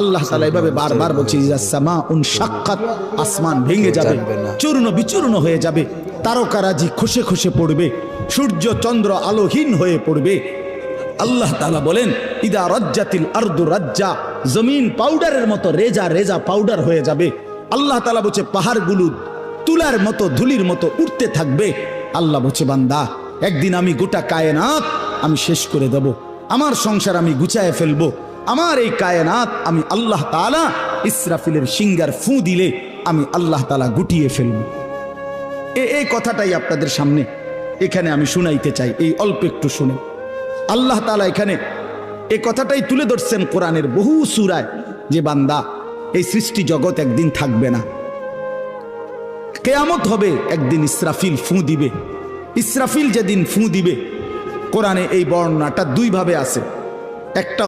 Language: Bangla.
আল্লাহ তাআলা এভাবে বারবার বলছেন আসমান ভেঙে যাবে, চূর্ণ বিচূর্ণ হয়ে যাবে, তারকারাজি খসে খসে পড়বে, সূর্য চন্দ্র আলোহীন হয়ে পড়বে। আল্লাহ তাআলা বলেন ইদা রাজ্জাতিল আরদু রাজ্জা, জমিন পাউডারের মতো রেজা রেজা পাউডার হয়ে যাবে। আল্লাহ তাআলা বলছে পাহাড়গুলো তুলার মতো ধুলির মতো উঠতে থাকবে। আল্লাহ বলছে বান্দা একদিন আমি গোটা কায়নাত আমি শেষ করে দেব, আমার সংসার আমি গুছায় ফেলবো, আমার এই কায়নাত আমি আল্লাহ তাআলা ইসরাফিলের সিঙ্গার ফু দিলে আমি আল্লাহ তাআলা গুটিয়ে ফেলবো। এই কথাটাই আপনাদের সামনে এখানে আমি শুনাইতে চাই, এই অল্প একটু শুনে। আল্লাহ তাআলা এখানে এই কথাটাই তুলে ধরছেন কোরআনের বহু সূরায় যে বান্দা এই সৃষ্টি জগৎ একদিন থাকবে না, কিয়ামত হবে, একদিন ইসরাফিল ফু দিবে। ইসরাফিল যেদিন ফু দিবে, কোরআনে এই বর্ণনাটা দুই ভাবে আছে। একটা